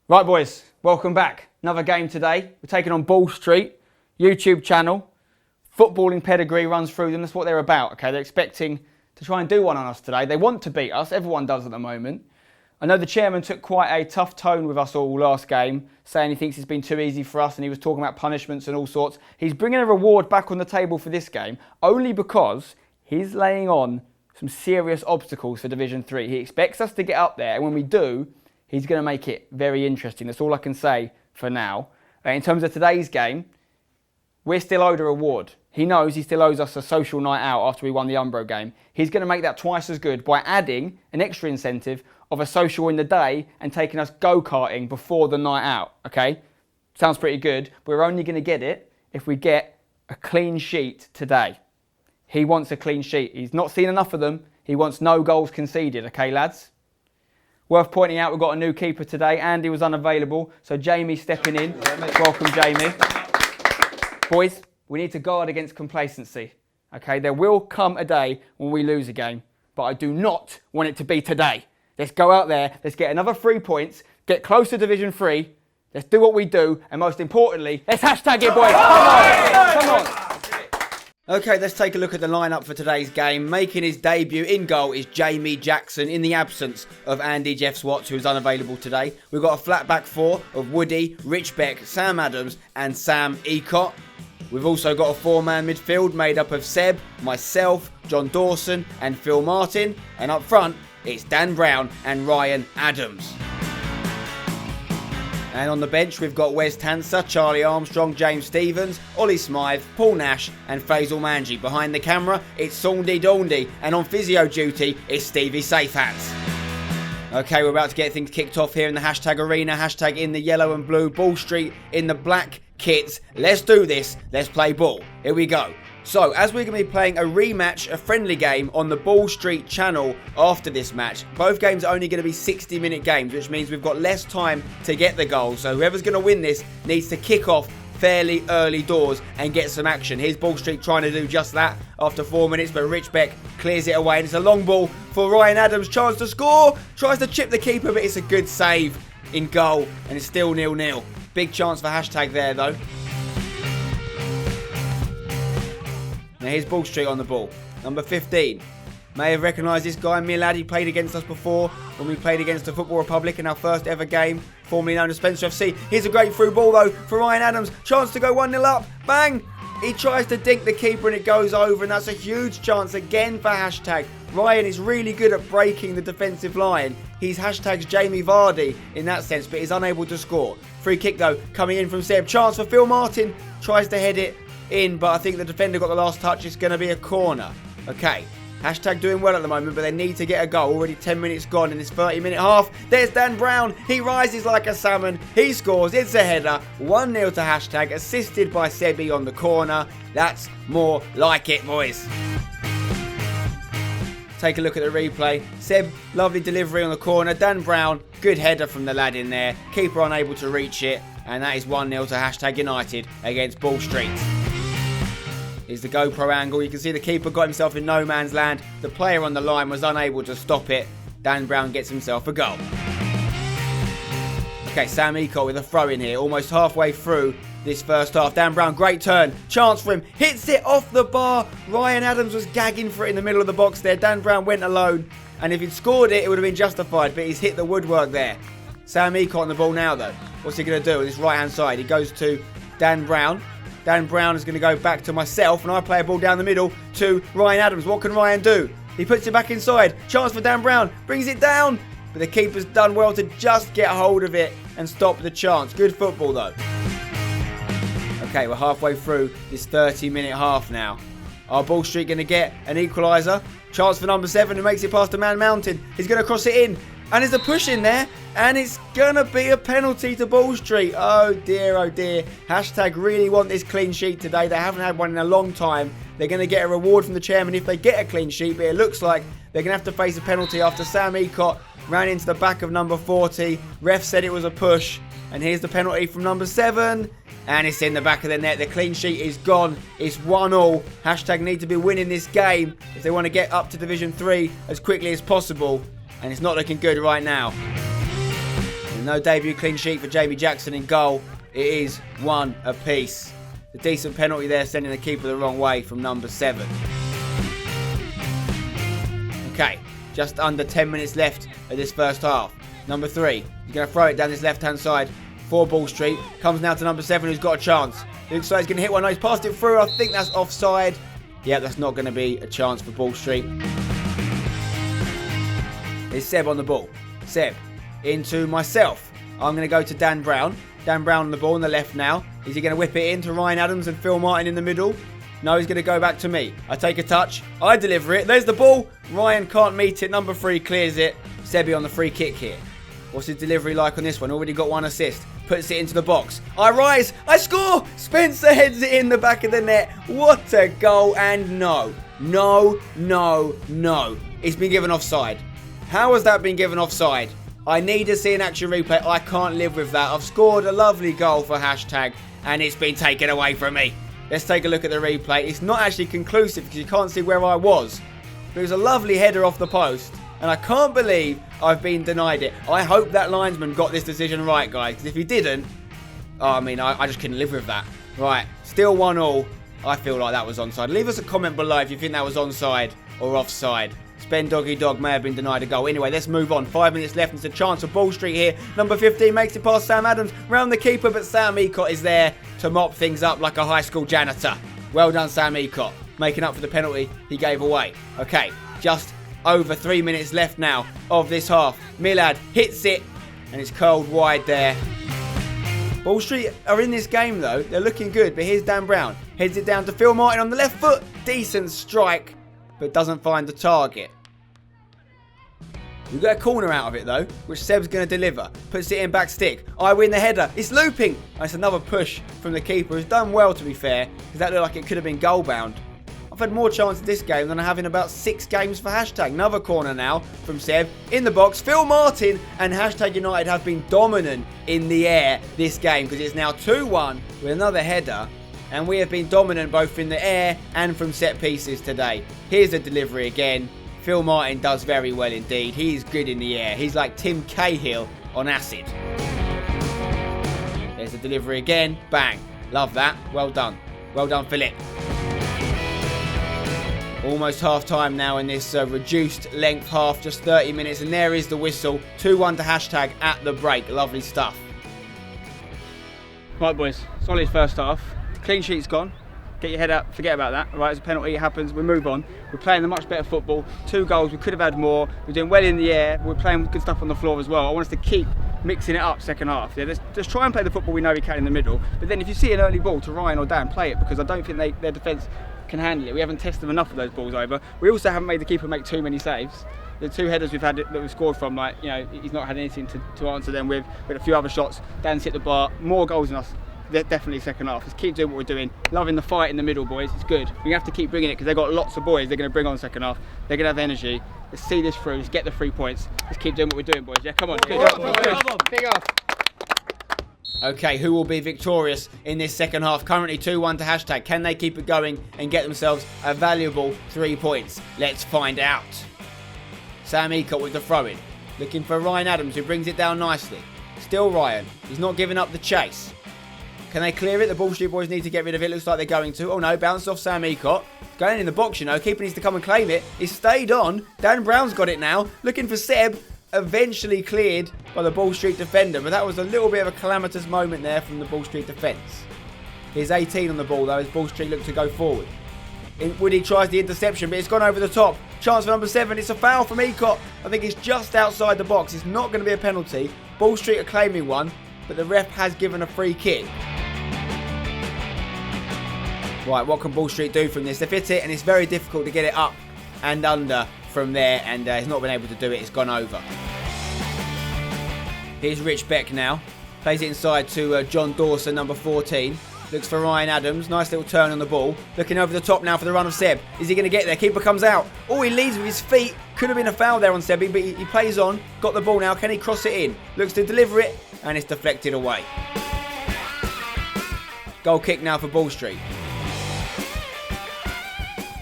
Right boys, welcome back. Another game today. We're taking on Ball Street, YouTube channel. Footballing pedigree runs through them. That's what they're about, okay? They're expecting to try and do one on us today. They want to beat us. Everyone does at the moment. I know the chairman took quite a tough tone with us all last game, saying he thinks it's been too easy for us and he was talking about punishments and all sorts. He's bringing a reward back on the table for this game only because he's laying on some serious obstacles for Division 3. He expects us to get up there, and when we do, he's going to make it very interesting. That's all I can say for now. In terms of today's game, we're still owed a reward. He knows he still owes us a social night out after we won the Umbro game. He's going to make that twice as good by adding an extra incentive of a social in the day and taking us go-karting before the night out, okay? Sounds pretty good. We're only going to get it if we get a clean sheet today. He wants a clean sheet. He's not seen enough of them. He wants no goals conceded, okay, lads? Worth pointing out, we've got a new keeper today. Andy was unavailable, so Jamie's stepping in. Welcome, Jamie. Boys, we need to guard against complacency. Okay, there will come a day when we lose a game, but I do not want it to be today. Let's go out there, let's get another 3 points, get close to Division 3, let's do what we do, and most importantly, let's hashtag it, boys. Come on. Okay, let's take a look at the lineup for today's game. Making his debut in goal is Jamie Jackson in the absence of Andy Jeff Swats, who is unavailable today. We've got a flat back four of Woody, Rich Beck, Sam Adams and Sam Ecott. We've also got a four-man midfield made up of Seb, myself, John Dawson and Phil Martin. And up front, it's Dan Brown and Ryan Adams. And on the bench, we've got Wes Tanser, Charlie Armstrong, James Stevens, Ollie Smythe, Paul Nash and Faisal Manji. Behind the camera, it's Saundy Daundy. And on physio duty, it's Stevie Safehands. Okay, we're about to get things kicked off here in the hashtag arena. Hashtag in the yellow and blue, Ball Street in the black kits. Let's do this. Let's play ball. Here we go. So, as we're going to be playing a rematch, a friendly game on the Ball Street channel after this match, both games are only going to be 60-minute games, which means we've got less time to get the goal. So whoever's going to win this needs to kick off fairly early doors and get some action. Here's Ball Street trying to do just that after 4 minutes, but Rich Beck clears it away, and it's a long ball for Ryan Adams. Chance to score, tries to chip the keeper, but it's a good save in goal, and it's still 0-0. Big chance for hashtag there, though. Now here's Ball Street on the ball. Number 15. May have recognised this guy, Milad. He played against us before when we played against the Football Republic in our first ever game, formerly known as Spencer FC. Here's a great through ball though for Ryan Adams. Chance to go 1-0 up. Bang! He tries to dink the keeper and it goes over, and that's a huge chance again for hashtag. Ryan is really good at breaking the defensive line. He's hashtags Jamie Vardy in that sense, but he's unable to score. Free kick though, coming in from Seb. Chance for Phil Martin. Tries to head it in, but I think the defender got the last touch. It's going to be a corner. Okay, hashtag doing well at the moment, but they need to get a goal. Already 10 minutes gone in this 30-minute half. There's Dan Brown. He rises like a salmon. He scores. It's a header. 1-0 to hashtag, assisted by Sebi on the corner. That's more like it, boys. Take a look at the replay. Seb, lovely delivery on the corner. Dan Brown, good header from the lad in there. Keeper unable to reach it. And that is 1-0 to hashtag United against Ball Street. Here's the GoPro angle. You can see the keeper got himself in no man's land. The player on the line was unable to stop it. Dan Brown gets himself a goal. Okay, Sam Ecott with a throw in here. Almost halfway through this first half. Dan Brown, great turn. Chance for him. Hits it off the bar. Ryan Adams was gagging for it in the middle of the box there. Dan Brown went alone. And if he'd scored it, it would have been justified. But he's hit the woodwork there. Sam Ecott on the ball now, though. What's he going to do on his right-hand side? He goes to Dan Brown. Dan Brown is going to go back to myself, and I play a ball down the middle to Ryan Adams. What can Ryan do? He puts it back inside. Chance for Dan Brown. Brings it down. But the keeper's done well to just get hold of it and stop the chance. Good football, though. Okay, we're halfway through this 30-minute half now. Are Ball Street going to get an equaliser? Chance for number 7 who makes it past the man mountain. He's going to cross it in. And there's a push in there. And it's going to be a penalty to Ball Street. Oh dear, oh dear. Hashtag really want this clean sheet today. They haven't had one in a long time. They're going to get a reward from the chairman if they get a clean sheet. But it looks like they're going to have to face a penalty after Sam Ecott ran into the back of number 40. Ref said it was a push. And here's the penalty from number 7. And it's in the back of the net. The clean sheet is gone. It's 1-1. Hashtag need to be winning this game if they want to get up to Division 3 as quickly as possible. And it's not looking good right now. No debut clean sheet for Jamie Jackson in goal. It is 1 apiece. A decent penalty there, sending the keeper the wrong way from number 7. Okay, just under 10 minutes left of this first half. Number 3, he's going to throw it down this left-hand side for Ball Street. Comes now to number 7, who's got a chance. Looks like he's going to hit one. No, he's passed it through. I think that's offside. Yeah, that's not going to be a chance for Ball Street. It's Seb on the ball. Seb into myself. I'm going to go to Dan Brown. Dan Brown on the ball on the left now. Is he going to whip it in to Ryan Adams and Phil Martin in the middle? No, he's going to go back to me. I take a touch. I deliver it. There's the ball. Ryan can't meet it. Number 3 clears it. Sebi on the free kick here. What's his delivery like on this one? Already got 1 assist. Puts it into the box. I rise. I score. Spencer heads it in the back of the net. What a goal. And no. It's been given offside. How has that been given offside? I need to see an action replay. I can't live with that. I've scored a lovely goal for hashtag and it's been taken away from me. Let's take a look at the replay. It's not actually conclusive because you can't see where I was. But it was a lovely header off the post. And I can't believe I've been denied it. I hope that linesman got this decision right, guys. Because if he didn't, I just couldn't live with that. Right, still 1-1. I feel like that was onside. Leave us a comment below if you think that was onside or offside. Spen Doggy Dog may have been denied a goal. Anyway, let's move on. 5 minutes left. It's a chance for Ball Street here. Number 15 makes it past Sam Adams. Round the keeper, but Sam Ecott is there to mop things up like a high school janitor. Well done, Sam Ecott. Making up for the penalty he gave away. Okay, just over 3 minutes left now of this half. Milad hits it, and it's curled wide there. Ball Street are in this game, though. They're looking good, but here's Dan Brown. Heads it down to Phil Martin on the left foot. Decent strike, but doesn't find the target. We got a corner out of it though, which Seb's going to deliver. Puts it in back stick. I win the header. It's looping. That's another push from the keeper, who's done well to be fair, because that looked like it could have been goal bound. I've had more chances this game than I have in about 6 games for hashtag. Another corner now from Seb. In the box, Phil Martin and hashtag United have been dominant in the air this game, because it's now 2-1 with another header. And we have been dominant both in the air and from set pieces today. Here's the delivery again. Phil Martin does very well indeed. He's good in the air. He's like Tim Cahill on acid. There's the delivery again. Bang. Love that. Well done. Well done, Philip. Almost half time now in this reduced length half. Just 30 minutes. And there is the whistle. 2-1 to hashtag at the break. Lovely stuff. Right, boys. Solid first half. Clean sheet's gone. Get your head up, forget about that. Right, it's a penalty, it happens, we move on. We're playing the much better football. 2 goals, we could have had more. We're doing well in the air, we're playing good stuff on the floor as well. I want us to keep mixing it up second half. Yeah, let's try and play the football we know we can in the middle. But then if you see an early ball to Ryan or Dan, play it, because I don't think their defence can handle it. We haven't tested enough of those balls over. We also haven't made the keeper make too many saves. The 2 headers we've had that we've scored from, like, you know, he's not had anything to answer them with. But a few other shots, Dan's hit the bar, more goals than us. Definitely second half. Let's keep doing what we're doing. Loving the fight in the middle, boys. It's good. We have to keep bringing it because they've got lots of boys they're going to bring on second half. They're going to have energy. Let's see this through. Let's get the 3 points. Let's keep doing what we're doing, boys. Yeah, come on. Good. Big off. Okay, who will be victorious in this second half? Currently 2-1 to hashtag. Can they keep it going and get themselves a valuable 3 points? Let's find out. Sam Ecott with the throw-in. Looking for Ryan Adams, who brings it down nicely. Still Ryan. He's not giving up the chase. Can they clear it? The Ball Street boys need to get rid of it. Looks like they're going to. Oh no, bounced off Sam Ecott. Going in the box, you know. Keeper needs to come and claim it. It's stayed on. Dan Brown's got it now. Looking for Seb. Eventually cleared by the Ball Street defender. But that was a little bit of a calamitous moment there from the Ball Street defence. Here's 18 on the ball though as Ball Street look to go forward. Woody tries the interception, but it's gone over the top. Chance for number 7. It's a foul from Ecott. I think it's just outside the box. It's not going to be a penalty. Ball Street are claiming one, but the ref has given a free kick. Right, what can Ball Street do from this? They've hit it, and it's very difficult to get it up and under from there, and he's not been able to do it. It's gone over. Here's Rich Beck now. Plays it inside to John Dawson, number 14. Looks for Ryan Adams. Nice little turn on the ball. Looking over the top now for the run of Seb. Is he going to get there? Keeper comes out. Oh, he leads with his feet. Could have been a foul there on Seb, but he plays on. Got the ball now. Can he cross it in? Looks to deliver it, and it's deflected away. Goal kick now for Ball Street.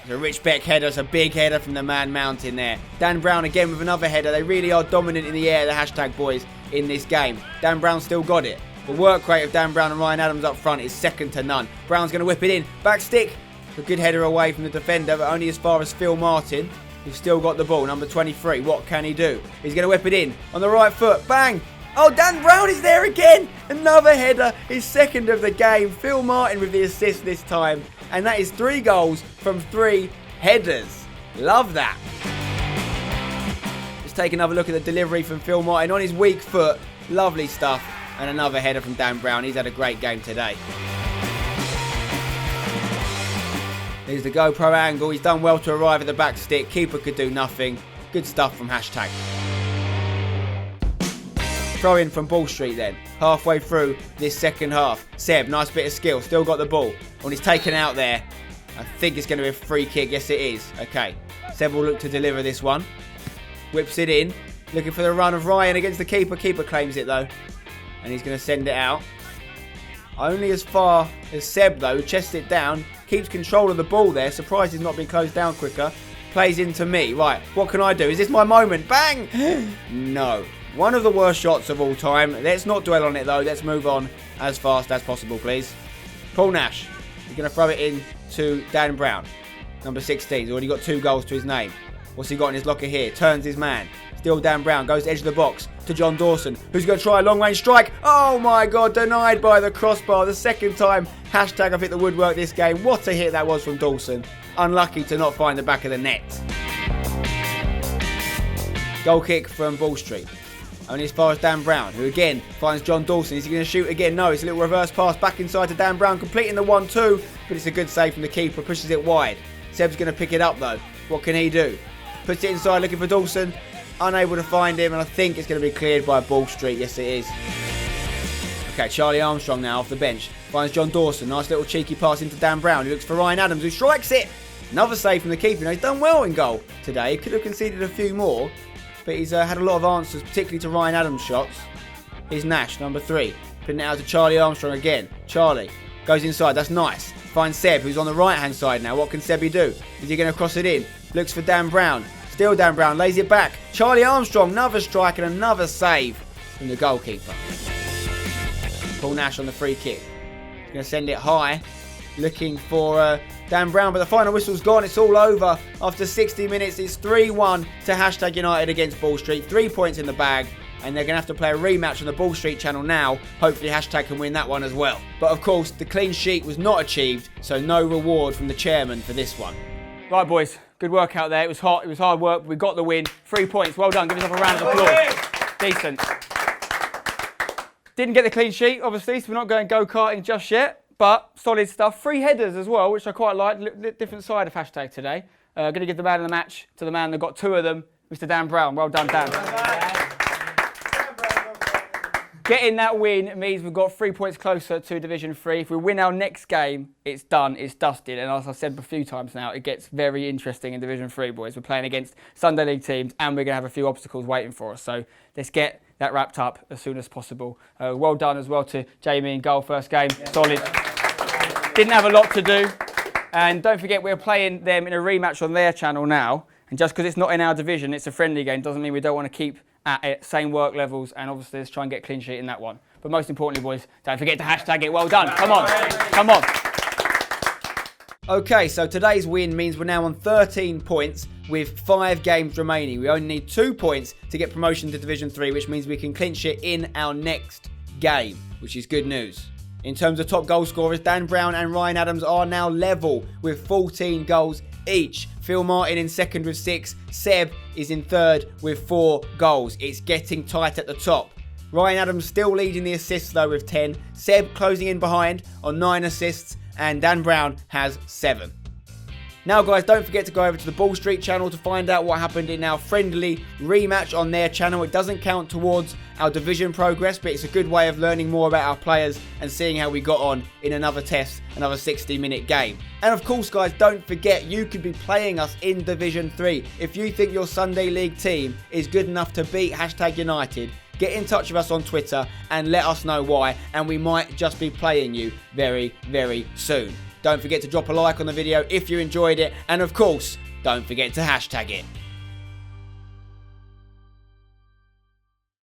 It's a Rich Beck header. It's a big header from the man mountain there. Dan Brown again with another header. They really are dominant in the air, the hashtag boys, in this game. Dan Brown still got it. The work rate of Dan Brown and Ryan Adams up front is second to none. Brown's going to whip it in. Back stick. A good header away from the defender, but only as far as Phil Martin, who's still got the ball. Number 23. What can he do? He's going to whip it in on the right foot. Bang! Oh, Dan Brown is there again. Another header. His second of the game. Phil Martin with the assist this time. And that is 3 goals from 3 headers. Love that. Let's take another look at the delivery from Phil Martin on his weak foot. Lovely stuff. And another header from Dan Brown. He's had a great game today. Here's the GoPro angle. He's done well to arrive at the back stick. Keeper could do nothing. Good stuff from Hashtag. Throw in from Ball Street then. Halfway through this second half. Seb, nice bit of skill. Still got the ball. When he's taken out there, I think it's going to be a free kick. Yes, it is. Okay. Seb will look to deliver this one. Whips it in. Looking for the run of Ryan against the keeper. Keeper claims it though. And he's going to send it out. Only as far as Seb though, chests it down. Keeps control of the ball there. Surprised he's not been closed down quicker. Plays into me. Right, what can I do? Is this my moment? Bang! No. One of the worst shots of all time. Let's not dwell on it though. Let's move on as fast as possible, please. Paul Nash. He's going to throw it in to Dan Brown. Number 16. He's already got 2 goals to his name. What's he got in his locker here? Turns his man. Still Dan Brown. Goes to edge of the box to John Dawson, who's going to try a long-range strike. Oh my God. Denied by the crossbar. The second time. Hashtag I've hit the woodwork this game. What a hit that was from Dawson. Unlucky to not find the back of the net. Goal kick from Ball Street. Only as far as Dan Brown, who again finds John Dawson. Is he going to shoot again? No, it's a little reverse pass back inside to Dan Brown, completing the 1-2, but it's a good save from the keeper, pushes it wide. Seb's going to pick it up though. What can he do? Puts it inside looking for Dawson, unable to find him, and I think it's going to be cleared by Ball Street. Yes, it is. Okay, Charlie Armstrong now off the bench. Finds John Dawson. Nice little cheeky pass into Dan Brown. He looks for Ryan Adams, who strikes it. Another save from the keeper. Now, he's done well in goal today. He could have conceded a few more, but he's had a lot of answers, particularly to Ryan Adams' shots. Here's Nash, number 3. Putting it out to Charlie Armstrong again. Charlie goes inside. That's nice. Finds Seb, who's on the right-hand side now. What can Sebi do? Is he going to cross it in? Looks for Dan Brown. Still Dan Brown. Lays it back. Charlie Armstrong, another strike and another save from the goalkeeper. Paul Nash on the free kick. He's going to send it high. Looking for Dan Brown, but the final whistle's gone. It's all over. After 60 minutes, it's 3-1 to Hashtag United against Ball Street. 3 points in the bag, and they're going to have to play a rematch on the Ball Street channel now. Hopefully Hashtag can win that one as well. But of course, the clean sheet was not achieved, so no reward from the chairman for this one. Right, boys. Good work out there. It was hot. It was hard work. We got the win. 3 points. Well done. Give yourself a round of applause. Decent. Didn't get the clean sheet, obviously, so we're not going go-karting just yet. But solid stuff. 3 headers as well, which I quite like. Different side of Hashtag today. Going to give the man of the match to the man that got 2 of them, Mr. Dan Brown. Well done, Dan. Getting that win means we've got 3 points closer to Division 3. If we win our next game, it's done, it's dusted. And as I've said a few times now, it gets very interesting in Division 3, boys. We're playing against Sunday League teams, and we're going to have a few obstacles waiting for us. So let's get that wrapped up as soon as possible. Well done as well to Jamie in goal, first game. Yeah. Solid. Didn't have a lot to do. And don't forget, we're playing them in a rematch on their channel now. And just because it's not in our division, it's a friendly game, doesn't mean we don't want to keep at it, same work levels, and obviously let's try and get a clean sheet in that one. But most importantly, boys, don't forget to hashtag it. Well done. Come on. Come on. Okay, so today's win means we're now on 13 points with 5 games remaining. We only need 2 points to get promotion to Division 3, which means we can clinch it in our next game, which is good news. In terms of top goal scorers, Dan Brown and Ryan Adams are now level with 14 goals each. Phil Martin in second with 6. Seb is in third with 4 goals. It's getting tight at the top. Ryan Adams still leading the assists though with 10. Seb closing in behind on 9 assists. And Dan Brown has 7. Now guys, don't forget to go over to the Ball Street channel to find out what happened in our friendly rematch on their channel. It doesn't count towards our division progress, but it's a good way of learning more about our players and seeing how we got on in another test, another 60-minute game. And of course guys, don't forget you could be playing us in Division 3. If you think your Sunday League team is good enough to beat Hashtag United, get in touch with us on Twitter and let us know why, and we might just be playing you very, very soon. Don't forget to drop a like on the video if you enjoyed it, and of course, don't forget to hashtag it.